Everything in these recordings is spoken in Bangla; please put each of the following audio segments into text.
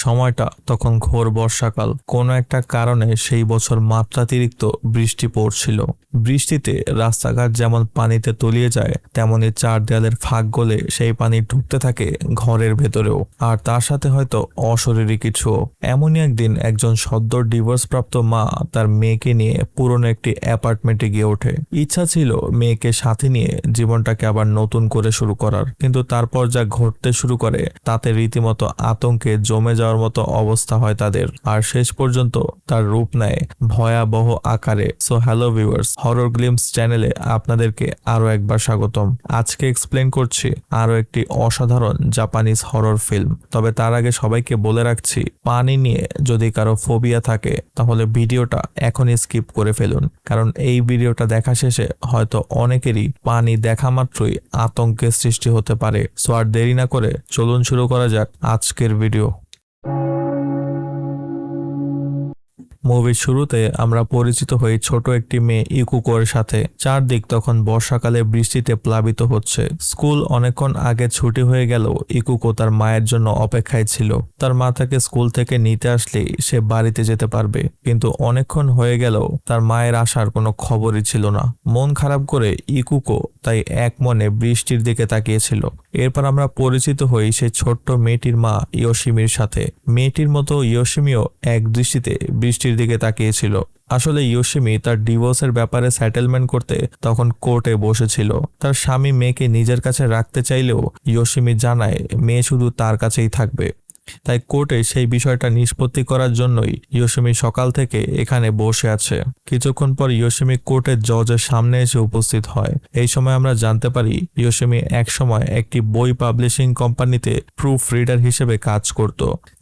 সময়টা তখন ঘোর বর্ষাকাল। কোনো একটা কারণে সেই বছর মাত্রাতিরিক্ত বৃষ্টি পড়ছিল। বৃষ্টিতে রাস্তাঘাট যেমন পানিতে তলিয়ে যায়, তেমনি চার দেয়ালের ফাঁক গলে সেই পানি ঢুকতে থাকে ঘরের ভেতরেও, আর তার সাথে হয়তো অশরীরী কিছুও। এমনই একদিন একজন সদ্য ডিভোর্সপ্রাপ্ত মা তার মেয়েকে নিয়ে পুরনো একটি অ্যাপার্টমেন্টে গিয়ে ওঠে। ইচ্ছা ছিল মেয়েকে সাথে নিয়ে জীবনটাকে আবার নতুন করে শুরু করার, কিন্তু তারপর যা ঘটতে শুরু করে তাতে রীতিমতো আতঙ্কে জমে যাওয়ার মতো অবস্থা হয় তাদের, আর শেষ পর্যন্ত তার রূপ নেয় ভয়াবহ আকারে। So hello viewers, horror glimpse চ্যানেলে আপনাদেরকে আরো একবার স্বাগতম। আজকে এক্সপ্লেন করছি আরো একটি অসাধারণ জাপানিজ হরর ফিল্ম। তবে তার আগে সবাইকে বলে রাখছি, পানি নিয়ে যদি কারো ফোবিয়া থাকে তাহলে ভিডিওটা এখনই স্কিপ করে ফেলুন, কারণ এই ভিডিওটা দেখা শেষে হয়তো অনেকেরই পানি দেখা মাত্রই আতঙ্কের সৃষ্টি হতে পারে। সো আর দেরি না করে চলুন শুরু করা যাক আজকের ভিডিও। মুভির শুরুতে আমরা পরিচিত হই ছোট একটি মেয়ে ইকুকোর সাথে। চারদিক তখন বর্ষাকালে বৃষ্টিতে প্লাবিত হচ্ছে। স্কুল অনেকক্ষণ আগে ছুটি হয়ে গেল ইকুকো তার মায়ের জন্য অপেক্ষায় ছিল। তার মা তাকে স্কুল থেকে নিতে আসলেই সে বাড়িতে যেতে পারবে, কিন্তু অনেকক্ষণ হয়ে গেল তার মায়ের আসার কোনো খবরই ছিল না। মন খারাপ করে ইকুকো তাই এক মনে বৃষ্টির দিকে তাকিয়েছিল। এরপর আমরা পরিচিত হই সেই ছোট্ট মেয়েটির মা ইয়োশিমির সাথে। মেয়েটির মতো ইয়োশিমিও এক দৃষ্টিতে বৃষ্টির দিকে তাকিয়েছিল। আসলে ইয়োশিমি তার ডিভোর্সের ব্যাপারে সেটেলমেন্ট করতে তখন কোর্টে বসেছিল। তার স্বামী মেয়েকে নিজের কাছে রাখতে চাইলেও ইয়োশিমি জানায় মেয়ে শুধু তার কাছেই থাকবে। তাই কোর্টে সেই বিষয়টা নিষ্পত্তি করার জন্যই ইয়োশিমি সকাল থেকে এখানে বসে আছে। কিছুক্ষণ পর ইয়োশিমি কোর্টের জজের সামনে এসে উপস্থিত হয়। এই সময় আমরা জানতে পারি ইয়োশিমি একসময় একটি বই পাবলিশিং কোম্পানিতে প্রুফ রিডার হিসেবে কাজ করত,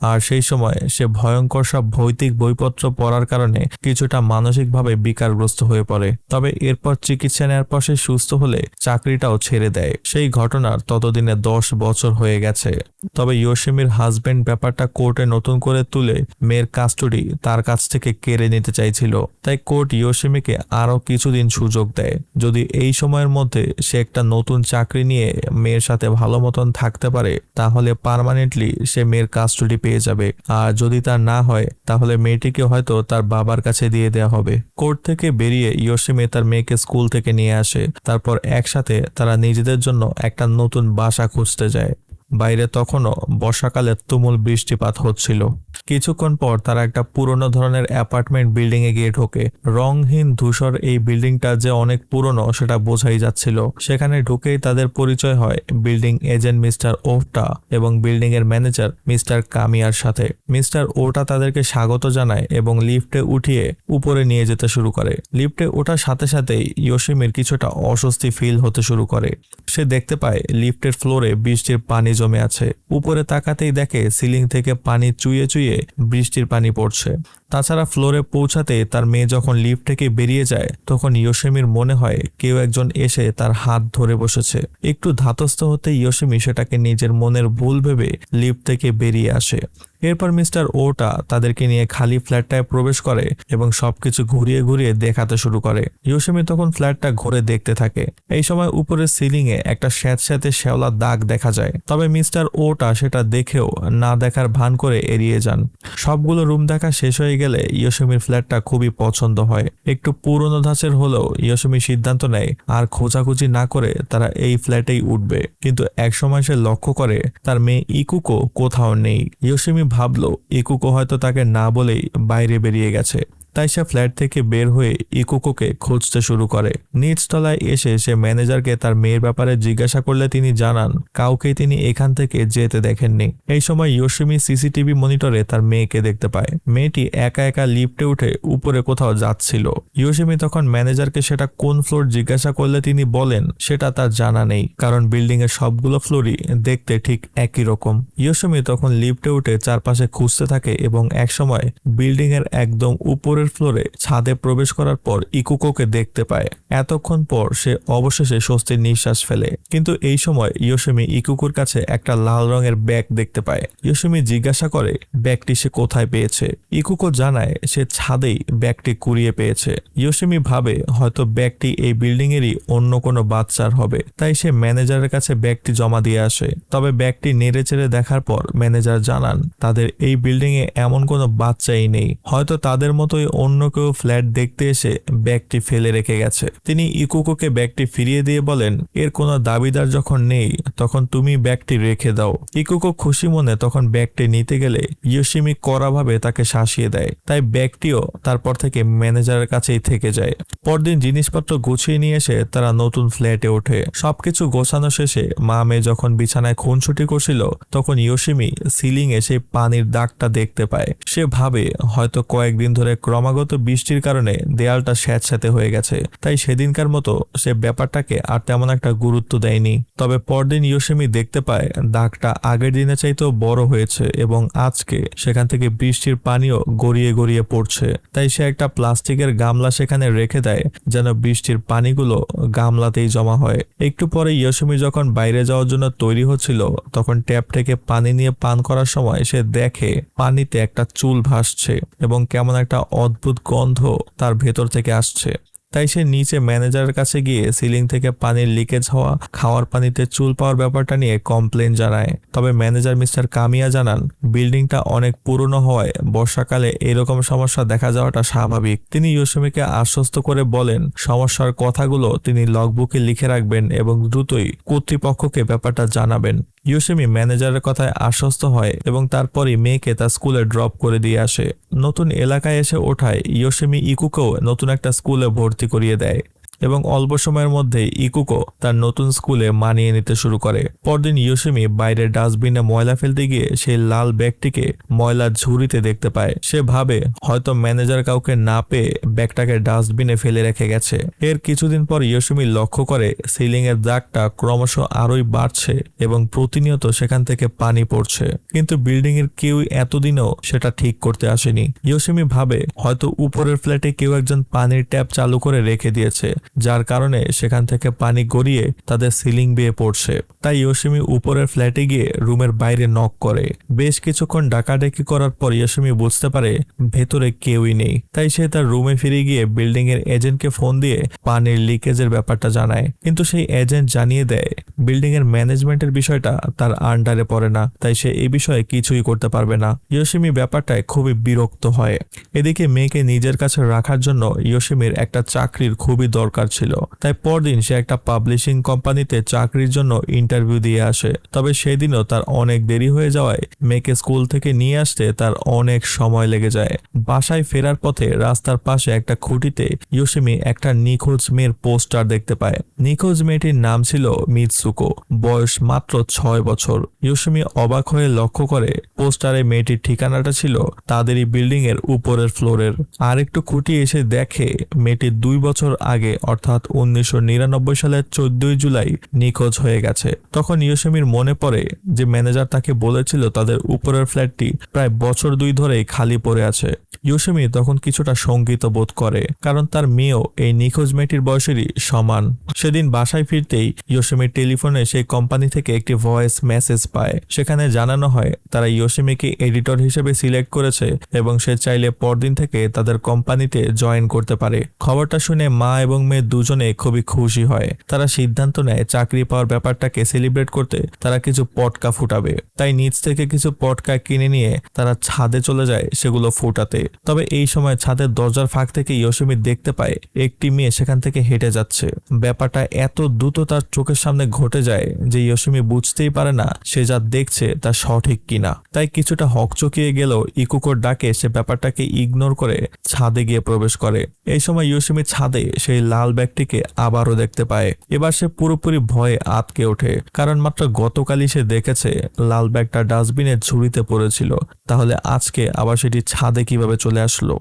আর সেই সময় সে ভয়ঙ্কর সব ভৌতিক বইপত্র পড়ার কারণে কিছুটা মানসিকভাবে বিকারগ্রস্ত হয়ে পড়ে। তবে এরপর চিকিৎসা নেওয়ার পর সে সুস্থ হলে চাকরিটাও ছেড়ে দেয়। সেই ঘটনার ততদিনে 10 বছর হয়ে গেছে। তবে ইয়োশিমির হাজবেন্ড ব্যাপারটা কোর্টে নতুন করে তুলে মেয়ের কাস্টডি তার কাছ থেকে কেড়ে নিতে চাইছিল। তাই কোর্ট ইয়োশিমিকে আরো কিছুদিন সুযোগ দেয়। যদি এই সময়ের মধ্যে সে একটা নতুন চাকরি নিয়ে মেয়ের সাথে ভালো মতন থাকতে পারে তাহলে পার্মানেন্টলি সে মেয়ের কাস্টডি পেয়ে যাবে, আর যদি তা না হয় তাহলে মেয়েটিকে হয়তো তার বাবার কাছে দিয়ে দেওয়া হবে। কোর্ট থেকে বেরিয়ে ইয়োশিমি তার মেয়েকে স্কুল থেকে নিয়ে আসে। তারপর একসাথে তারা নিজেদের জন্য একটা নতুন বাসা খুঁজতে যায়। বাইরে তখনও বর্ষাকালের তুমুল বৃষ্টিপাত হচ্ছিল। কিছুক্ষণ পর তারা একটা পুরনো ধরনের অ্যাপার্টমেন্ট বিল্ডিং এ গিয়ে ঢোকে। রংহীন ধূসর এই বিল্ডিংটা যে অনেক পুরনো সেটা বোঝাই যাচ্ছিল। সেখানে ঢুকেই তাদের পরিচয় হয় বিল্ডিং এজেন্ট মিস্টার ওটা এবং বিল্ডিং এর ম্যানেজার মিস্টার কামিয়ার সাথে। মিস্টার ওটা তাদেরকে স্বাগত জানায় এবং লিফটে উঠিয়ে উপরে নিয়ে যেতে শুরু করে। লিফটে ওঠার সাথে সাথেই ইয়োশিমির কিছুটা অস্বস্তি ফিল হতে শুরু করে। সে দেখতে পায় লিফটের ফ্লোরে বৃষ্টির পানি জমে আছে। উপরে তাকাতেই দেখে সিলিং থেকে পানি চুইয়ে চুইয়ে বৃষ্টির পানি পড়ছে। তাছাড়া ফ্লোরে পৌঁছাতে তার মেয়ে যখন লিফট থেকে বেরিয়ে যায় তখন ইয়োশিমির মনে হয় কেউ একজন এসে তার হাত ধরে বসেছে। একটু ধাতস্থ হতে ইয়োশিমি সেটাকে নিজের মনের ভুল ভেবে লিফট থেকে বেরিয়ে আসে। এরপর মিস্টার ওটা তাদেরকে নিয়ে খালি ফ্ল্যাটটায় প্রবেশ করে এবং সবকিছু ঘুরিয়ে ঘুরিয়ে দেখাতে শুরু করে। ইয়োশিমি তখন ফ্ল্যাটটা ঘুরে দেখতে থাকে। এই সময় উপরের সিলিং এ একটা স্যাঁতস্যাঁতে শ্যাওলা দাগ দেখা যায়। তবে মিস্টার ওটা সেটা দেখেও না দেখার ভান করে এড়িয়ে যান। সবগুলো রুম দেখা শেষ হয়ে গেলে ইয়োশিমির ফ্ল্যাটটা খুবই পছন্দ হয়। একটু পুরনো ধাঁচের হলেও ইয়োশিমি সিদ্ধান্ত নেয় আর খোঁজাখুঁজি না করে তারা এই ফ্ল্যাটেই উঠবে। কিন্তু একসময় সে লক্ষ্য করে তার মেয়ে ইকুকো কোথাও নেই। ইয়োশিমি ভাবলো ইকুকো হয়তো তাকে না বলেই বাইরে বেরিয়ে গেছে। তাই সে ফ্ল্যাট থেকে বের হয়ে ইকুকোকে খুঁজতে শুরু করে। নিচতলায় এসে সে ম্যানেজারকে তার মেয়ের ব্যাপারে জিজ্ঞাসা করলে তিনি জানান কাউকে তিনি এখান থেকে যেতে দেখেননি। এই সময় ইয়োশিমি সিসিটিভি মনিটরে তার মেয়েকে দেখতে পায়। মেয়েটি একা একা লিফটে উঠে উপরে কোথাও যাচ্ছিল। ইয়োশিমি তখন ম্যানেজারকে সেটা কোন ফ্লোর জিজ্ঞাসা করলে তিনি বলেন সেটা তার জানা নেই, কারণ বিল্ডিং এর সবগুলো ফ্লোরই দেখতে ঠিক একই রকম। ইয়োশিমি তখন লিফটে উঠে চারপাশে খুঁজতে থাকে এবং একসময় বিল্ডিং এর একদম উপরের উপরের ফ্লোরে ছাদে প্রবেশ করার পর ইকুকোকে দেখতে পায়। এতক্ষণ পর সে অবশেষে স্বস্তির নিঃশ্বাস ফেলে। কিন্তু এই সময় ইয়োশিমি ইকুকোর কাছে একটা লাল রঙের ব্যাগ দেখতে পায়। ইয়োশিমি জিজ্ঞাসা করে ব্যাগটি সে কোথায় পেয়েছে। ইকুকো জানায় সে ছাদেই ব্যাগটি কুড়িয়ে পেয়েছে। ইয়োশিমি ভাবে হয়তো ব্যাগটি এই বিল্ডিং এরই অন্য কোনো বাচ্চার হবে, তাই সে ম্যানেজারের কাছে ব্যাগটি জমা দিয়ে আসে। তবে ব্যাগটি নেড়েচেড়ে দেখার পর ম্যানেজার জানান তাদের এই বিল্ডিং এ এমন কোনো বাচ্চাই নেই, হয়তো তাদের মতোই অন্য কেউ ফ্ল্যাট দেখতে এসে ব্যাগটি ফেলে রেখে গেছে। তিনি ইকুকোকে ব্যাগটি ফিরিয়ে দিয়ে বলেন এর কোনো দাবিদার যখন নেই তখন তুমি ব্যাগটি রেখে দাও। ইকুকো খুশি মনে তখন ব্যাগটি নিতে গেলে ইয়োশিমি কড়াভাবে তাকে শাসিয়ে দেয়, তাই ব্যাগটিও তারপর থেকে ম্যানেজারের কাছেই থেকে যায়। পরদিন জিনিসপত্র গুছিয়ে নিয়ে এসে তারা নতুন ফ্ল্যাটে ওঠে। সবকিছু গোছানো শেষে মা মেয়ে যখন বিছানায় খুনসুটি করছিল তখন ইয়োশিমি সিলিং এ সেই পানির দাগটা দেখতে পায়। সে ভাবে হয়তো কয়েকদিন ধরে ক্রমাগত বৃষ্টির কারণে দেয়ালটা স্যাঁতস্যাঁতে হয়ে গেছে, তাই সেদিনকার মতো সে ব্যাপারটাকে আর তেমন একটা গুরুত্ব দেয়নি। তবে পরদিন ইয়োশিমি দেখতে পায় দাগটা আগের দিনে চাইতেও বড় হয়েছে এবং আজকে সেখান থেকে বৃষ্টির পানিও গড়িয়ে গড়িয়ে পড়ছে। তাই সে একটা প্লাস্টিকের গামলা সেখানে রেখে দেয় যেন বৃষ্টির পানিগুলো গামলাতেই জমা হয়। একটু পরে ইয়োশিমি যখন বাইরে যাওয়ার জন্য তৈরি হচ্ছিল তখন ট্যাপ থেকে পানি নিয়ে পান করার সময় সে দেখে পানিতে একটা চুল ভাসছে এবং কেমন একটা অদ্ভুত গন্ধ তার ভেতর থেকে আসছে। তাই সে নিচে ম্যানেজারের কাছে গিয়ে সিলিং থেকে পানির লিকেজ হওয়া, খাওয়ার পানিতে চুল পাওয়ার ব্যাপারটা নিয়ে কমপ্লেন জানায়। তবে ম্যানেজার মিস্টার কামিয়া জানান বিল্ডিংটা অনেক পুরনো হওয়ায় বর্ষাকালে এরকম সমস্যা দেখা যাওয়াটা স্বাভাবিক। তিনি ইয়োশিমিকে আশ্বস্ত করে বলেন সমস্যার কথাগুলো তিনি লগবুকে লিখে রাখবেন এবং দ্রুতই কর্তৃপক্ষকে ব্যাপারটা জানাবেন। ইয়োশিমি ম্যানেজারের কথায় আশ্বস্ত হয় এবং তারপরই মেয়েকে তার স্কুলে ড্রপ করে দিয়ে আসে। নতুন এলাকায় এসে ওঠায় ইয়োশিমি ইকুকেও নতুন একটা স্কুলে ভর্তি করিয়ে দেয় এবং অল্প সময়ের মধ্যেই ইকুকো তার নতুন স্কুলে মানিয়ে নিতে শুরু করে। পরদিন ইয়োশিমি বাইরের ডাস্টবিনে ময়লা ফেলতে গিয়ে সেই লাল ব্যাগটিকে ময়লার ঝুড়িতে দেখতে পায়। সে ভাবে হয়তো ম্যানেজার কাউকে না পেয়ে ব্যাগটাকে ডাস্টবিনে ফেলে রেখে গেছে। এর কিছুদিন পর ইয়োশিমি লক্ষ্য করে সিলিং এর দাগটা ক্রমশ আরোই বাড়ছে এবং প্রতিনিয়ত সেখান থেকে পানি পড়ছে, কিন্তু বিল্ডিং এর কেউ এতদিনও সেটা ঠিক করতে আসেনি। ইয়োশিমি ভাবে হয়তো উপরের ফ্ল্যাটে কেউ একজন পানির ট্যাপ চালু করে রেখে দিয়েছে, যার কারণে সেখান থেকে পানি গড়িয়ে তাদের সিলিং বেয়ে পড়ছে। তাই ইয়োশিমি উপরের ফ্ল্যাটে গিয়ে রুমের বাইরে নক করে। বেশ কিছুক্ষণ ডাকাডাকি করার পর ইয়োশিমি বুঝতে পারে ভেতরে কেউই নেই। তাই সে তার রুমে ফিরে গিয়ে বিল্ডিং এর এজেন্টকে ফোন দিয়ে পানির লিকেজের ব্যাপারটা জানায়, কিন্তু সেই এজেন্ট জানিয়ে দেয় বিল্ডিং এর ম্যানেজমেন্টের বিষয়টা তার আন্ডারে পড়ে না, তাই সে এই বিষয়ে কিছুই করতে পারবে না। ইয়োশিমি ব্যাপারটায় খুবই বিরক্ত হয়। এদিকে মেয়েকে নিজের কাছে রাখার জন্য ইয়োশিমির একটা চাকরির খুবই দরকার ছিল, তাই পরদিন সে একটা পাবলিশিং কোম্পানিতে চাকরির জন্য ইন্টারভিউ দিয়ে আসে। তবে সেদিনও তার অনেক দেরি হয়ে যাওয়ায় মেয়েকে স্কুল থেকে নিয়ে আসতে তার অনেক সময় লেগে যায়। বাসায় ফেরার পথে রাস্তার পাশে একটা খুঁটিতে ইয়োশিমি একটা নিখোঁজ মেয়ের পোস্টার দেখতে পায়। নিখোঁজ মেয়েটির নাম ছিল মিৎসুকো, বয়স মাত্র 6 বছর। ইয়োশিমি অবাক হয়ে লক্ষ্য করে পোস্টারে মেয়েটির ঠিকানাটা ছিল তাদেরই বিল্ডিং এর উপরের ফ্লোরের। আর একটু খুঁটি এসে দেখে মেয়েটি 2 বছর আগে অর্থাৎ 1999 সালের 14 জুলাই নিখোঁজ হয়ে গেছে। তখন ইয়োশিমির মনে পড়ে যে ম্যানেজার তাকে বলেছিল তাদের উপরের ফ্ল্যাটটি প্রায় বছর 2 ধরেই খালি পড়ে আছে। ইয়োশিমি তখন কিছুটা শঙ্কিত বোধ করে, কারণ তার মেয়েও এই নিখোঁজ মেয়েটির বয়সেরই সমান। সেদিন বাসায় ফিরতেই ইয়োশিমির টেলিফোনে সেই কোম্পানি থেকে একটি ভয়েস মেসেজ পায়। সেখানে জানানো হয় তারা ইয়োশিমিকে এডিটর হিসেবে সিলেক্ট করেছে এবং সে চাইলে পরদিন থেকে তাদের কোম্পানিতে জয়েন করতে পারে। খবরটা শুনে মা এবং মেয়ে দুজনে খুবই খুশি হয়। তারা সিদ্ধান্ত নেয় চাকরি পাওয়ার ব্যাপারটাকে সেলিব্রেট করতে তারা কিছু পটকা ফুটাবে। তাই নিচ থেকে কিছু পটকা কিনে নিয়ে তারা ছাদে চলে যায় সেগুলো ফুটাতে। তবে এই সময় ছাদের দরজার ফাঁক থেকে ইয়োশিমি দেখতে পায় একটি মেয়ে সেখান থেকে হেঁটে যাচ্ছে। ব্যাপারটা এত দ্রুত তার চোখের সামনে ঘটে যায় যে ইয়োশিমি বুঝতেই পারে না সে যা দেখছে তা সঠিক কিনা। তাই কিছুটা হকচকিয়ে গেলেও ইকুকোর ডাকে সে ব্যাপারটাকে ইগনোর করে ছাদে গিয়ে প্রবেশ করে। এই সময় ইয়োশিমি ছাদে সেই লাল ব্যাগটিকে আবারও দেখতে পায়। এবার সে পুরোপুরি ভয়ে আটকে ওঠে, কারণ মাত্র গতকালই সে দেখেছে লাল ব্যাগটা ডাস্টবিনের ঝুড়িতে পড়েছিল। তাহলে আজকে আবার সেটি ছাদে কিভাবে চলে আসলো?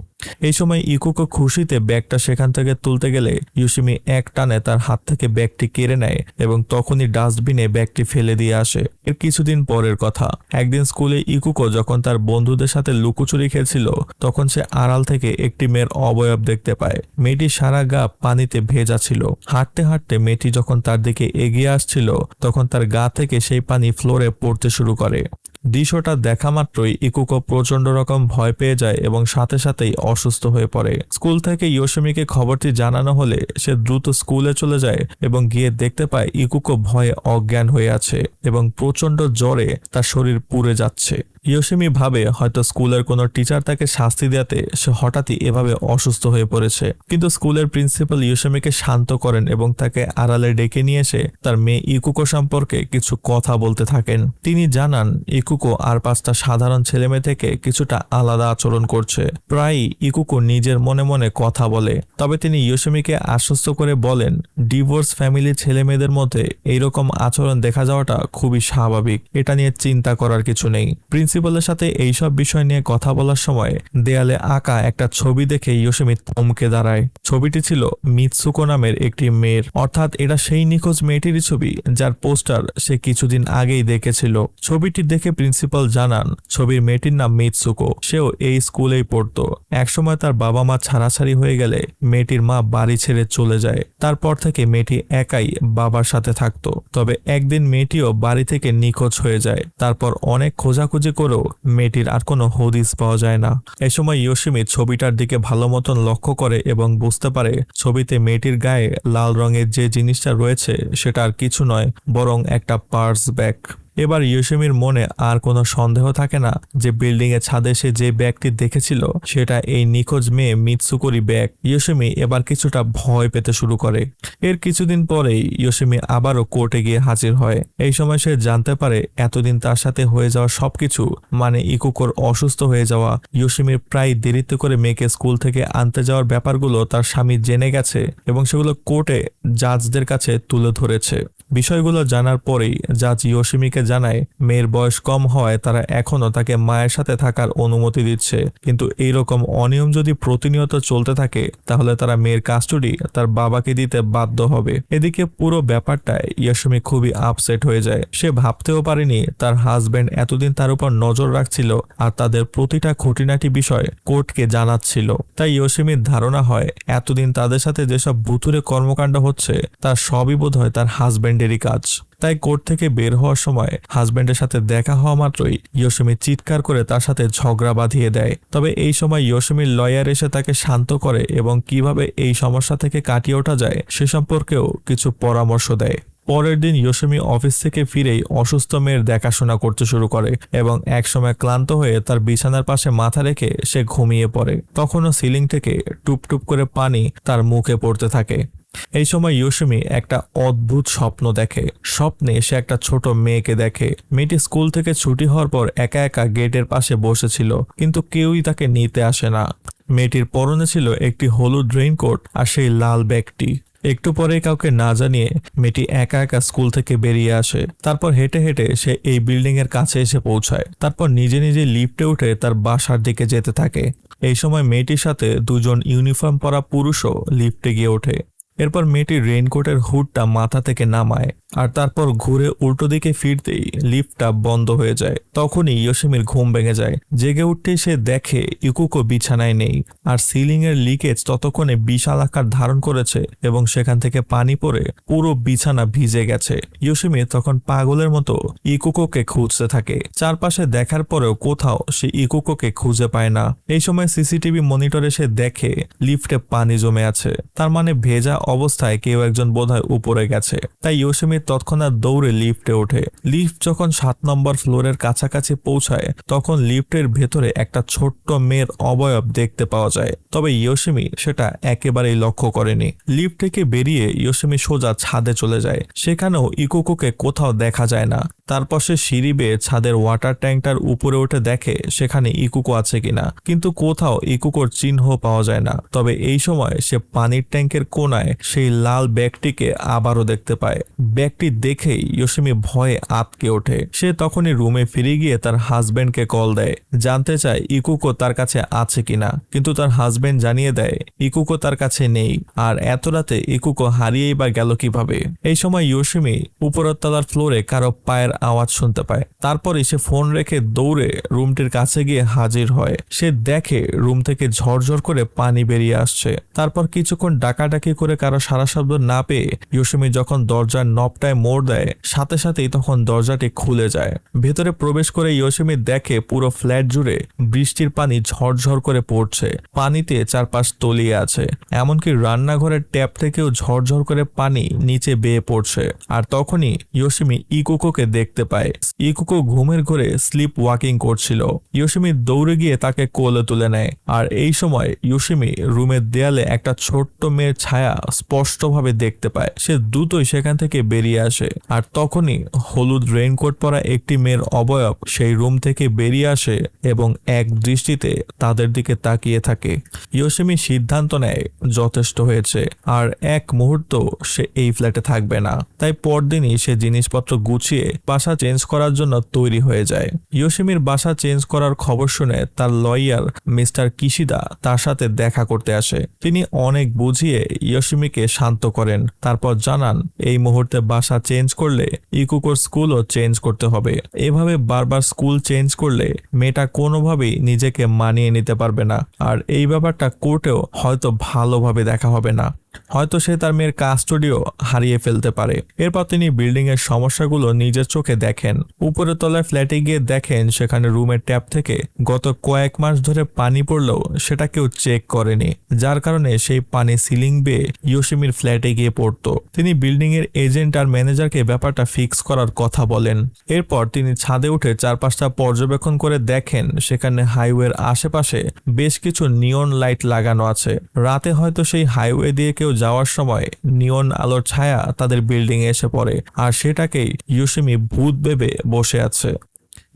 এই সময় ইকুকো খুশিতে ব্যাগটা সেখান থেকে তুলতে গেলে ইয়োশিমি এক টানে তার হাত থেকে ব্যাগটি কেড়ে নেয় এবং তখনই ডাস্টবিনে ব্যাগটি ফেলে দিয়ে আসে। এর কিছুদিন পরের কথা, একদিন স্কুলে ইকুকো যখন তার বন্ধুদের সাথে লুকোচুরি খেলছিল তখন সে আড়াল থেকে একটি মেয়ের অবয়ব দেখতে পায়। মেয়েটি সারা গা পানিতে ভেজা ছিল। হাঁটতে হাঁটতে মেয়েটি যখন তার দিকে এগিয়ে আসছিল তখন তার গা থেকে সেই পানি ফ্লোরে পড়তে শুরু করে। দৃশ্যটা দেখা মাত্রই ইকুকো প্রচন্ড রকম ভয় পেয়ে যায় এবং সাথে সাথেই অসুস্থ হয়ে পড়ে। স্কুল থেকে ইয়োশিমিকে খবরটি জানানো হলে সে দ্রুত স্কুলে চলে যায় এবং গিয়ে দেখতে পায় ইকুকো ভয়ে অজ্ঞান হয়ে আছে এবং প্রচন্ড জ্বরে তার শরীর পুড়ে যাচ্ছে। ইয়োশিমি ভাবে হয়তো স্কুলের কোনো টিচার তাকে শাস্তি দেওয়াতে সে হঠাৎই এভাবে অসুস্থ হয়ে পড়েছে, কিন্তু স্কুলের প্রিন্সিপাল ইয়োশিমিকে শান্ত করেন এবং তাকে আড়ালে ডেকে নিয়ে এসে তার মেয়ে ইকুকো সম্পর্কে কিছু কথা বলতে থাকেন। তিনি জানান ইকুকো আর 5টা সাধারণ ছেলেমেয়ে থেকে কিছুটা আলাদা আচরণ করছে। প্রায়ই ইকুকো নিজের মনে মনে কথা বলে, তবে তিনি ইয়োশিমিকে আশ্বস্ত করে বলেন ডিভোর্স ফ্যামিলির ছেলেমেয়েদের মধ্যে এইরকম আচরণ দেখা যাওয়াটা খুবই স্বাভাবিক, এটা নিয়ে চিন্তা করার কিছু নেই। প্রিন্সিপালের সাথে এইসব বিষয় নিয়ে কথা বলার সময় দেয়ালে আঁকা একটা ছবি দেখে ইয়োশিমি থমকে দাঁড়ায়। ছবিটি ছিল মিৎসুকো নামের একটি মেয়ের, অর্থাৎ এটা সেই নিখোঁজ মেয়েটিরই ছবি যার পোস্টার সে কিছুদিন আগেই দেখেছিল। ছবিটি দেখে প্রিন্সিপাল জানান ছবির মেয়েটির নাম মিৎসুকো, সেও এই স্কুলেই পড়তো। একসময় তার বাবা মা ছাড়াছাড়ি হয়ে গেলে মেয়েটির মা বাড়ি ছেড়ে চলে যায়। তারপর থেকে মেয়েটি একাই বাবার সাথে থাকতো। তবে একদিন মেয়েটিও বাড়ি থেকে নিখোঁজ হয়ে যায়। তারপর অনেক খোঁজাখুঁজি করেও মেয়েটির আর কোনো হদিস পাওয়া যায় না। এই সময় ইয়োশিমি ছবিটার দিকে ভালো মতন লক্ষ্য করে এবং বুঝতে পারে ছবিতে মেয়েটির গায়ে লাল রঙের যে জিনিসটা রয়েছে সেটা আর কিছু নয় বরং একটা পার্স ব্যাগ। এবার ইয়োশিমির মনে আর কোনো সন্দেহ থাকে না যে বিল্ডিং এর ছাদে সে যে ব্যাগটি দেখেছিল সেটা এই নিখোঁজ মেয়ে মিৎসুকোরই ব্যাগ। ইয়োশিমি এবার কিছুটা ভয় পেতে শুরু করে। এর কিছুদিন পরেই ইয়োশিমি আবারও কোর্টে গিয়ে হাজির হয়। এই সময় সে জানতে পারে এতদিন তার সাথে হয়ে যাওয়া সবকিছু মানে ইকুকোর অসুস্থ হয়ে যাওয়া, ইয়োশিমির প্রায় দেরিতে করে মেয়েকে স্কুল থেকে আনতে যাওয়ার ব্যাপারগুলো তার স্বামী জেনে গেছে এবং সেগুলো কোর্টে জাজদের কাছে তুলে ধরেছে। বিষয়গুলো জানার পরেই জাজ ইয়োশিমিকে জানায় মেয়ের বয়স কম হওয়ায় তারা এখনো তাকে মায়ের সাথে থাকার অনুমতি দিচ্ছে, কিন্তু এইরকম অনিয়ম যদি প্রতিনিয়ত চলতে থাকে তাহলে তারা মেয়ের কাস্টডি তার বাবাকে দিতে বাধ্য হবে। এদিকে পুরো ব্যাপারটায় ইয়োশিমি খুবই আপসেট হয়ে যায়। সে ভাবতেও পারেনি তার হাজবেন্ড এতদিন তার উপর নজর রাখছিল আর তাদের প্রতিটা খুঁটিনাটি বিষয় কোর্টকে জানাচ্ছিল। তাই ইয়োশিমির ধারণা হয় এতদিন তাদের সাথে যেসব ভুতুড়ে কর্মকাণ্ড হচ্ছে তার সবই বোধহয় তার হাজবেন্ডেরই কাজ। তাই কোর্ট থেকে বের হওয়ার সময় হাজবেন্ডের সাথে দেখা হওয়া মাত্রই ইয়োশিমি চিৎকার করে তার সাথে ঝগড়া বাঁধিয়ে দেয়। তবে এই সময় ইয়োশিমির লয়ার এসে তাকে শান্ত করে এবং কিভাবে এই সমস্যা থেকে কাটিয়ে ওঠা যায় সে সম্পর্কেও কিছু পরামর্শ দেয়। পরের দিন ইয়োশিমি অফিস থেকে ফিরেই অসুস্থ মেয়ের দেখাশোনা করতে শুরু করে এবং একসময় ক্লান্ত হয়ে তার বিছানার পাশে মাথা রেখে সে ঘুমিয়ে পড়ে। তখনও সিলিং থেকে টুপটুপ করে পানি তার মুখে পড়তে থাকে। এই সময় ইয়োশিমি একটা অদ্ভুত স্বপ্ন দেখে। স্বপ্নে সে একটা ছোট মেয়েকে দেখে। মেয়েটি স্কুল থেকে ছুটি হওয়ার পর একা একা গেটের পাশে বসেছিল, কিন্তু কেউই তাকে নিতে আসে না। মেয়েটির পরনে ছিল একটি হলুদ রেইনকোট আর সেই লাল ব্যাগটি। একটু পরে কাউকে না জানিয়ে মেয়েটি একা একা স্কুল থেকে বেরিয়ে আসে। তারপর হেঁটে হেঁটে সে এই বিল্ডিং এর কাছে এসে পৌঁছায়। তারপর নিজে নিজে লিফটে উঠে তার বাসার দিকে যেতে থাকে। এই সময় মেয়েটির সাথে দুজন ইউনিফর্ম পরা পুরুষও লিফটে গিয়ে ওঠে। এরপর মেয়েটি রেইনকোটের হুডটা মাথা থেকে নামায় আর তারপর ঘুরে উল্টো দিকে ফিরতেই লিফটটা বন্ধ হয়ে যায়। তখনই ইয়োশিমির ঘুম ভেঙে যায়। জেগে উঠতেই সে দেখে ইকুকো বিছানায় নেই আর সিলিং এর লিকেজ ততক্ষণে বিশাল আকার ধারণ করেছে এবং সেখান থেকে পানি পড়ে পুরো বিছানা ভিজে গেছে। ইয়োশিমি তখন পাগলের মতো ইকুকোকে খুঁজতে থাকে। চারপাশে দেখার পরেও কোথাও সে ইকুকোকে খুঁজে পায় না। এই সময় সিসিটিভি মনিটরে সে দেখে লিফটে পানি জমে আছে, তার মানে ভেজা অবস্থায় কেউ একজন বোধহয় উপরে গেছে। তাই ইয়োশিমি তৎক্ষণাৎ দৌড়ে লিফটে ওঠে। লিফট যখন 7 নম্বর ফ্লোরের কাছাকাছি পৌঁছায় তখন লিফটের ভেতরে একটা ছোট্ট মেয়ের অবয়ব দেখতে পাওয়া যায়, তবে ইয়োশিমি সেটা একেবারেই লক্ষ্য করেনি। লিফট থেকে বেরিয়ে ইয়োশিমি সোজা ছাদে চলে যায়। সেখানেও ইকুকোকে কোথাও দেখা যায় না। তারপর সে সিঁড়ি বেয়ে ছাদের ওয়াটার ট্যাঙ্কটার উপরে উঠে দেখে সেখানে ইকুকো আছে কিনা, কিন্তু কোথাও ইকুকোর চিহ্ন পাওয়া যায় না। তবে এই সময় সে পানির ট্যাঙ্কের কোনায় সেই লাল ব্যাগটিকে আবারও দেখতে পায়। ব্যাগটি দেখেই ইয়োশিমি ভয়ে আঁতকে ওঠে। সে তখনই রুমে ফিরে গিয়ে তার হাজবেন্ডকে কল দেয়, জানতে চায় ইকুকো তার কাছে আছে কিনা, কিন্তু তার হাজবেন্ড জানিয়ে দেয় ইকুকো তার কাছে নেই। আর এত রাতে ইকুকো হারিয়েই বা গেল কিভাবে। এই সময় ইয়োশিমি উপরের তলার ফ্লোরে কারো পায়ের আওয়াজ শুনতে পায়। তারপরে সে ফোন রেখে দৌড়ে রুমটির কাছে গিয়ে হাজির হয়। সে দেখে রুম থেকে ঝরঝর করে পানি বেরিয়ে আসছে। তারপর কিছুক্ষণ ডাকাডাকি করে কারো সারা শব্দ না পেয়ে ইয়োশিমি যখন দরজার নবটায় মোড় দেয়, সাথে সাথেই তখন দরজাটি খুলে যায়। ভেতরে প্রবেশ করে ইয়োশিমি দেখে পুরো ফ্ল্যাট জুড়ে বৃষ্টির পানি ঝরঝর করে পড়ছে। পানিতে চারপাশ তলিয়ে আছে, এমনকি রান্নাঘরের ট্যাপ থেকেও ঝরঝর করে পানি নিচে বেয়ে পড়ছে। আর তখনই ইয়োশিমি ইকুকোকে দেখতে পায়। ইকুকো ঘুমের ঘরে স্লিপ ওয়াকিং করছিল। ইয়োশিমি দৌড়ে গিয়ে তাকে কোলে তুলে নেয়। আর এই সময় ইয়োশিমি রুমের দেয়ালে একটা ছোট্ট মেয়ের ছায়া স্পষ্টভাবে দেখতে পায়। সে দ্রুতই সেখান থেকে বেরিয়ে আসে। আর তখনই হলুদ রেইনকোট পরা একটি মেয়ের অবয়ব সেই রুম থেকে বেরিয়ে আসে এবং এক দৃষ্টিতে তাদের দিকে তাকিয়ে থাকে। ইয়োশিমি সিদ্ধান্ত নেয় যথেষ্ট হয়েছে, আর এক মুহূর্ত সে এই ফ্ল্যাটে থাকবে না। তাই পরদিনই সে জিনিসপত্র গুছিয়ে বাসা চেঞ্জ করার জন্য তৈরি হয়ে যায়। ইয়োশিমির বাসা চেঞ্জ করার খবর শুনে তার লয়ার মিস্টার কিশিদা তার সাথে দেখা করতে আসে। তিনি অনেক বুঝিয়ে ইয়োশিমিকে শান্ত করেন, তারপর জানান এই মুহূর্তে বাসা চেঞ্জ করলে ইকুকোর স্কুলও চেঞ্জ করতে হবে। এভাবে বারবার স্কুল চেঞ্জ করলে মেয়েটা কোনোভাবেই নিজেকে মানিয়ে নিতে পারবে না, আর এই ব্যাপারটা কোর্টেও হয়তো ভালোভাবে দেখা হবে না। হয়তো সে তার মেয়ের কাস্টডিও হারিয়ে ফেলতে পারে। এরপর তিনি বিল্ডিং এর সমস্যাগুলো নিজের চোখে দেখেন। উপরের তলায় ফ্ল্যাটে গিয়ে দেখেন সেখানে রুমের ট্যাপ থেকে গত কয়েক মাস ধরে পানি পড়লেও সেটা কেউ চেক করেনি, যার কারণে সেই পানি সিলিং বেয়ে ইয়োশিমির ফ্ল্যাটে গিয়ে পড়তো। তিনি বিল্ডিং এর এজেন্ট আর ম্যানেজারকে ব্যাপারটা ফিক্স করার কথা বলেন। এরপর তিনি ছাদে উঠে চারপাশটা পর্যবেক্ষণ করে দেখেন সেখানে হাইওয়ের আশেপাশে বেশ কিছু নিয়ন লাইট লাগানো আছে। রাতে হয়তো সেই হাইওয়ে দিয়ে কেউ যাওয়ার সময় নিয়ন আলোর ছায়া তাদের বিল্ডিং এ এসে পড়ে, আর সেটাকেই ইয়োশিমি ভূত ভেবে বসে আছে।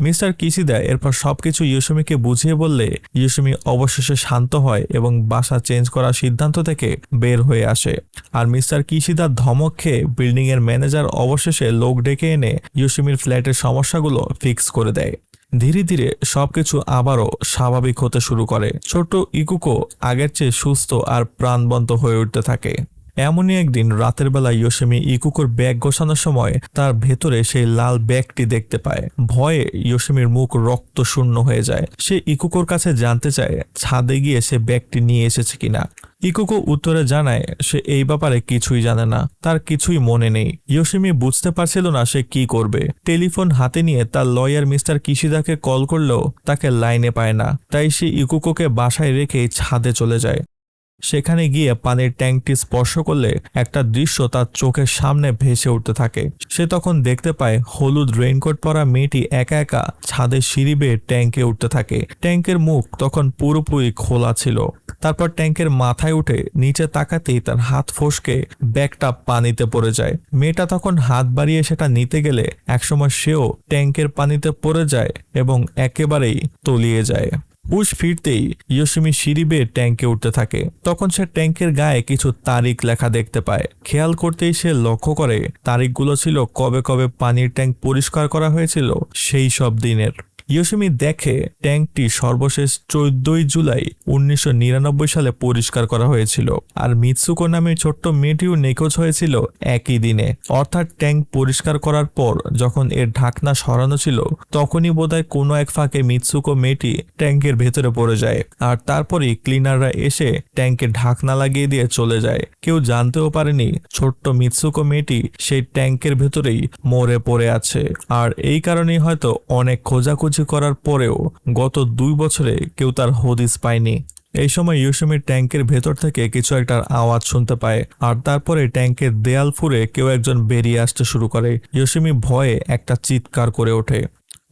মিস্টার কিশিদা এরপর সবকিছু ইয়োশিমিকে বুঝিয়ে বললে ইয়োশিমি অবশেষে শান্ত হয় এবং বাসা চেঞ্জ করার সিদ্ধান্ত থেকে বের হয়ে আসে। আর মিস্টার কিশিদার ধমক খেয়ে বিল্ডিং এর ম্যানেজার অবশেষে লোক ডেকে এনে ইয়োশিমির ফ্ল্যাটের সমস্যাগুলো ফিক্স করে দেয়। ধীরে ধীরে সবকিছু আবারও স্বাভাবিক হতে শুরু করে। ছোট ইকুকো আগের চেয়ে সুস্থ আর প্রাণবন্ত হয়ে উঠতে থাকে। এমনই একদিন রাতের বেলা ইয়োশিমি ইকুকোর ব্যাগ গোছানোর সময় তার ভেতরে সেই লাল ব্যাগটি দেখতে পায়। ভয়ে ইয়োশিমির মুখ রক্ত শূন্য হয়ে যায়। সে ইকুকোর কাছে জানতে চায় ছাদে গিয়ে সে ব্যাগটি নিয়ে এসেছে কিনা। ইকুকো উত্তরে জানায় সে এই ব্যাপারে কিছুই জানে না, তার কিছুই মনে নেই। ইয়োশিমি বুঝতে পারছিল না সে কি করবে। টেলিফোন হাতে নিয়ে তার লয়ার মিস্টার কিশিদাকে কল করলেও তাকে লাইনে পায় না। তাই সে ইকুকোকে বাসায় রেখেই ছাদে চলে যায়। সেখানে গিয়ে পানির ট্যাঙ্কটি স্পর্শ করলে একটা দৃশ্য তার চোখের সামনে ভেসে উঠতে থাকে। সে তখন দেখতে পায় হলুদ রেইনকোট পরা মেয়েটি একা একা ছাদের সিঁড়ি বেয়ে ট্যাঙ্কে উঠতে থাকে। ট্যাঙ্কের মুখ তখন পুরোপুরি খোলা ছিল। তারপর ট্যাঙ্কের মাথায় উঠে নিচে তাকাতেই তার হাত ফসকে ব্যাগটা পানিতে পড়ে যায়। মেয়েটা তখন হাত বাড়িয়ে সেটা নিতে গেলে একসময় সেও ট্যাঙ্কের পানিতে পড়ে যায় এবং একেবারেই তলিয়ে যায়। হুশ ফিরতেই ইয়োশিমি সিঁড়ি বেয়ে ট্যাঙ্কে উঠতে থাকে। তখন সে ট্যাঙ্কের গায়ে কিছু তারিখ লেখা দেখতে পায়। খেয়াল করতেই সে লক্ষ্য করে তারিখগুলো ছিল কবে কবে পানির ট্যাঙ্ক পরিষ্কার করা হয়েছিল সেই সব দিনের। ইয়োশিমি দেখে ট্যাঙ্কটি সর্বশেষ 14 জুলাই 1999 সালে পরিষ্কার করা হয়েছিল, আর মিৎসুকো নামে ছোট্ট মেয়েটিও নিখোঁজ হয়েছিল একই দিনে। অর্থাৎ ট্যাঙ্ক পরিষ্কার করার পর যখন এর ঢাকনা সরানো ছিল তখনই বোধহয় কোনো এক ফাঁকে মিৎসুকো মেয়েটি ট্যাঙ্কের ভেতরে পড়ে যায়, আর তারপরই ক্লিনাররা এসে ট্যাঙ্কে ঢাকনা লাগিয়ে দিয়ে চলে যায়। কেউ জানতেও পারেনি ছোট্ট মিৎসুকো মেয়েটি সেই ট্যাঙ্কের ভেতরেই মরে পড়ে আছে। আর এই কারণেই হয়তো অনেক খোঁজাখুঁজি করার পরেও গত 2 বছরে কেউ তার হদিস পায়নি। এই সময় ইয়োশিমির ট্যাঙ্কের ভেতর থেকে কিছু একটা আওয়াজ শুনতে পায়, আর তারপরে ট্যাঙ্কের দেয়াল ফুঁড়ে কেউ একজন বেরিয়ে আসতে শুরু করে। ইয়োশিমি ভয়ে একটা চিৎকার করে ওঠে।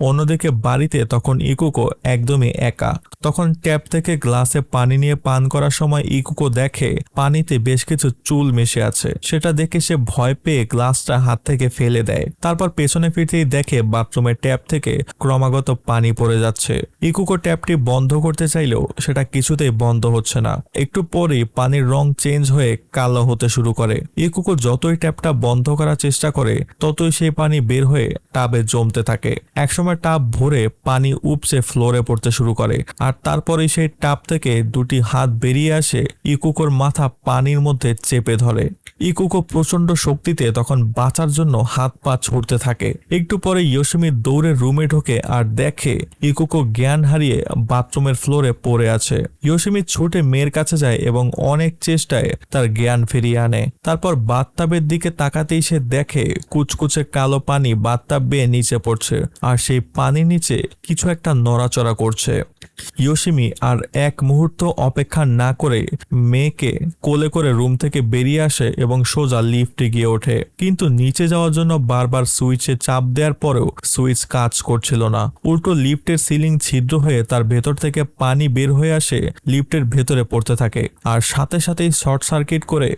অন্যদিকে বাড়িতে তখন ইকুকো একদমই একা। তখন ট্যাপ থেকে গ্লাসে পানি নিয়ে পান করার সময় ইকুকো দেখে পানিতে বেশ কিছু চুল মিশে আছে। সেটা দেখে সে ভয় পেয়ে গ্লাসটা হাত থেকে ফেলে দেয়। তারপর পেছনে ফিরতেই দেখে বাথরুমের ট্যাপ থেকে ক্রমাগত পানি পড়ে যাচ্ছে। ইকুকো ট্যাপটি বন্ধ করতে চাইলেও সেটা কিছুতেই বন্ধ হচ্ছে না। একটু পরেই পানির রং চেঞ্জ হয়ে কালো হতে শুরু করে। ইকুকো যতই ট্যাপটা বন্ধ করার চেষ্টা করে ততই সেই পানি বের হয়ে টাবে জমতে থাকে। একসময় টাব ভরে পানি উপচে ফ্লোরে পড়তে শুরু করে, আর তারপরেই সেই টাব থেকে দুটি হাত বেরিয়ে আসে ইকুকোর মাথা পানির মধ্যে চেপে ধরে। ইকুকো প্রচন্ড শক্তিতে তখন বাঁচার জন্য হাত পা ছুটতে থাকে। একটু পরে ইয়োশিমি দৌড়ে রুমে ঢোকে আর দেখে ইকুকো জ্ঞান হারিয়ে বাথরুমের ফ্লোরে পড়ে আছে। ইয়োশিমি ছুটে মেয়ের কাছে যায় এবং অনেক চেষ্টায় তার জ্ঞান ফিরিয়ে আনে। তারপর বাথটাবের দিকে তাকাতেই সে দেখে কুচকুচে কালো পানি বাথটাব বেয়ে নিচে পড়ছে, আর সেই পানির নিচে কিছু একটা নড়াচড়া করছে। ইয়োশিমি আর এক মুহূর্ত অপেক্ষা না করে মেয়েকে কোলে করে রুম থেকে বেরিয়ে আসে এবং সোজা লিফটে গিয়ে ওঠে। কিন্তু নিচে যাওয়ার জন্য বারবার সুইচে চাপ দেওয়ার পরেও সুইচ কাজ করছিল না। উল্টো লিফটের সিলিং ছিদ্র হয়ে তার ভেতর থেকে পানি বের হয়ে আসে লিফটের ভেতরে পড়তে থাকে, আর সাথে সাথেই শর্ট সার্কিট করে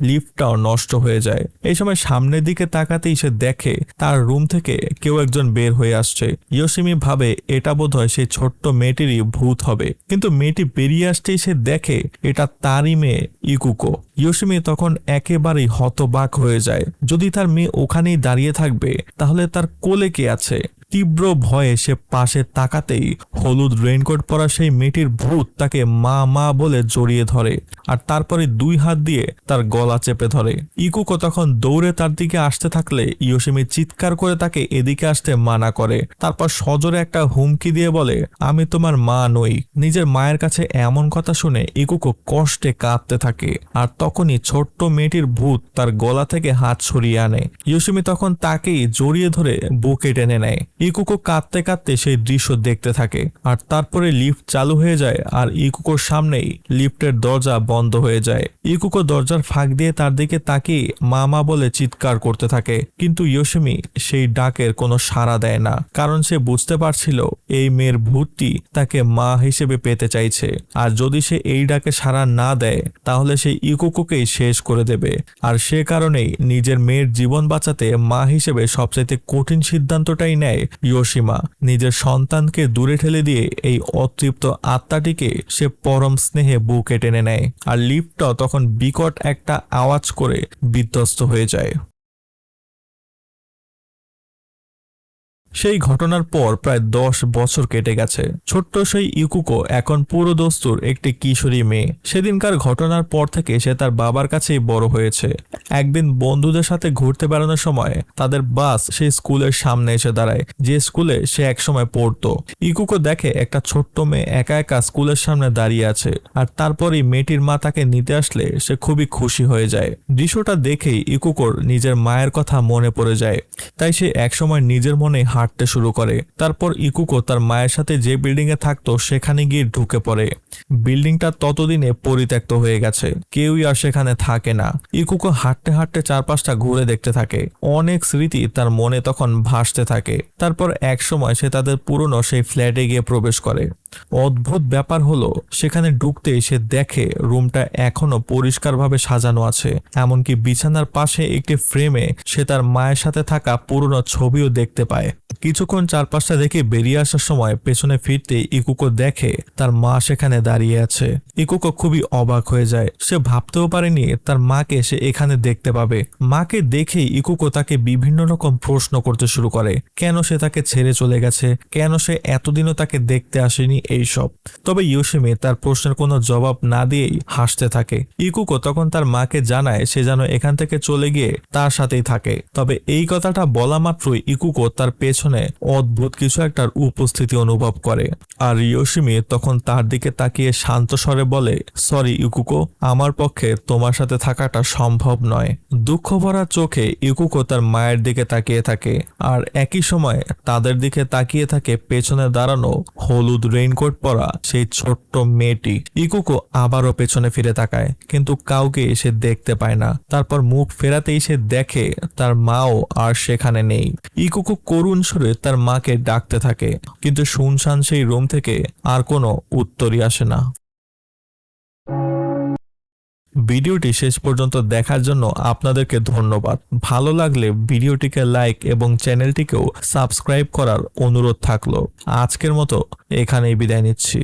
লিফটটাও নষ্ট হয়ে যায়। এই সময় সামনের দিকে তাকাতেই সে দেখে তার রুম থেকে কেউ একজন বের হয়ে আসছে। ইয়োশিমি ভাবে এটা বোধহয় সেই ছোট্ট মেয়েটিরই ভূত হবে, কিন্তু মেয়েটি বেরিয়ে আসতেই সে দেখে এটা তারই মেয়ে ইকুকো। ইয়োশিমি তখন একেবারেই হতবাক হয়ে যায়। যদি তার মেয়ে ওখানেই দাঁড়িয়ে থাকবে তাহলে তার কোলে কে আছে? তীব্র ভয়ে সে পাশে তাকাতেই হলুদ রেইনকোট পরা সেই মেয়েটির ভূত তাকে মা মা বলে জড়িয়ে ধরে, আর তারপরে দুই হাত দিয়ে তার গলা চেপে ধরে। ইকুকো তখন দৌড়ে তার দিকে আসতে থাকলে ইয়োশিমি চিৎকার করে তাকে এদিকে আসতে মানা করে। তারপর সজোরে একটা হুমকি দিয়ে বলে, আমি তোমার মা নই। নিজের মায়ের কাছে এমন কথা শুনে ইকুকো কষ্টে কাঁদতে থাকে, আর তখনই ছোট্ট মেয়েটির ভূত তার গলা থেকে হাত সরিয়ে আনে। ইয়োশিমি তখন তাকেই জড়িয়ে ধরে বুকে টেনে নেয়। ইকুকো কাঁদতে কাঁদতে সেই দৃশ্য দেখতে থাকে, আর তারপরে লিফট চালু হয়ে যায় আর ইকুকোর সামনেই লিফটের দরজা বন্ধ হয়ে যায়। ইকুকো দরজার ফাঁক দিয়ে তার দিকে তাকিয়ে মা মা বলে চিৎকার করতে থাকে, কিন্তু ইয়োশিমি সেই ডাকের কোনো সাড়া দেয় না, কারণ সে বুঝতে পারছিল এই মেয়ের ভূতটি তাকে মা হিসেবে পেতে চাইছে, আর যদি সে এই ডাকে সাড়া না দেয় তাহলে সে ইকুকোকেই শেষ করে দেবে। আর সে কারণেই নিজের মেয়ের জীবন বাঁচাতে মা হিসেবে সবচাইতে কঠিন সিদ্ধান্তটাই নেয় ইয়োশিমা। নিজের সন্তানকে দূরে ঠেলে দিয়ে এই অতৃপ্ত আত্মাটিকে সে পরম স্নেহে বুকে টেনে নেয়, আর লিফটটা তখন বিকট একটা আওয়াজ করে বিধ্বস্ত হয়ে যায়। সেই ঘটনার পর প্রায় 10 বছর কেটে গেছে। ছোট্ট সেই ইকুকো এখন পুরো দস্তুর একটি কিশোরী মেয়ে। সেদিনকার ঘটনার পর থেকে সে তার বাবার কাছেই বড় হয়েছে। একদিন বন্ধুদের সাথে ঘুরতে বেড়ানোর সময় তাদের বাস সেই স্কুলের সামনে এসে দাঁড়ায়, যে স্কুলে সে একসময় পড়তো। ইকুকো দেখে একটা ছোট্ট মেয়ে একা একা স্কুলের সামনে দাঁড়িয়ে আছে, আর তারপরই মেয়েটির মা তাকে নিতে আসলে সে খুবই খুশি হয়ে যায়। দৃশ্যটা দেখেই ইকুকোর নিজের মায়ের কথা মনে পড়ে যায়, তাই সে একসময় নিজের মনে হাঁটতে শুরু করে। তারপর ইকুকো তার মায়ের সাথে যে বিল্ডিং এ থাকতো সেখানে গিয়ে ঢুকে পড়ে। বিল্ডিংটা ততদিনে পরিত্যক্ত হয়ে গেছে, কেউই আর সেখানে থাকে না। ইকুকো হাঁটতে হাঁটতে চারপাশটা ঘুরে দেখতে থাকে। অনেক স্মৃতি তার মনে তখন ভাসতে থাকে। তারপর এক সময় সে তাদের পুরনো সেই ফ্ল্যাটে গিয়ে প্রবেশ করে। অদ্ভুত ব্যাপার হলো, সেখানে ঢুকতেই সে দেখে রুমটা এখনো পরিষ্কারভাবে সাজানো আছে, এমনকি বিছানার পাশে একটি ফ্রেমে সে তার মায়ের সাথে থাকা পুরনো ছবিও দেখতে পায়। কিছুক্ষণ চারপাশটা দেখে বেরিয়ে আসার সময় পেছনে ফিরতে ইকুকো দেখে তার মা সেখানে দাঁড়িয়ে আছে। ইকুকো খুবই অবাক হয়ে যায়। সে ভাবতেও পারেনি তার মাকে সে এখানে দেখতে পাবে। মাকে দেখেই ইকুকো তাকে বিভিন্ন রকম প্রশ্ন করতে শুরু করে। কেন সে তাকে ছেড়ে চলে গেছে, কেন সে এতদিনও তাকে দেখতে আসেনি, এইসব। তবে ইয়োশিমি তার প্রশ্নের কোনো জবাব না দিয়েই হাসতে থাকে। ইকুকো তখন তার মাকে জানায় সে যেন এখান থেকে চলে গিয়ে তার সাথেই থাকে। তবে এই কথাটা বলা মাত্রই ইকুকো তার পেছনে অদ্ভুত কিছু একটার উপস্থিতি অনুভব করে, আর ইয়োশিমি তখন তার দিকে তাকিয়ে শান্ত স্বরে বলে, সরি ইকুকো, আমার পক্ষে তোমার সাথে থাকাটা সম্ভব নয়। দুঃখ ভরা চোখে ইকুকো তার মায়ের দিকে তাকিয়ে থাকে, আর একই সময় তাদের দিকে তাকিয়ে থাকে পেছনে দাঁড়ানো হলুদ রেইন রেইনকোট পরা সেই ছোট্ট মেয়েটি। ইকুকো আবারও পেছনে ফিরে তাকায়, কিন্তু কাউকে সে দেখতে পায় না। তারপর মুখ ফেরাতেই সে দেখে তার মাও আর সেখানে নেই। ইকুকো করুণ সুরে তার মাকে ডাকতে থাকে, কিন্তু শুনশান সেই রুম থেকে আর কোনো উত্তরই আসে না। ভিডিওটি শেষ পর্যন্ত দেখার জন্য আপনাদেরকে ধন্যবাদ। ভালো লাগলে ভিডিওটিকে লাইক এবং চ্যানেলটিকেও সাবস্ক্রাইব করার অনুরোধ থাকলো। আজকের মতো এখানেই বিদায় নিচ্ছি।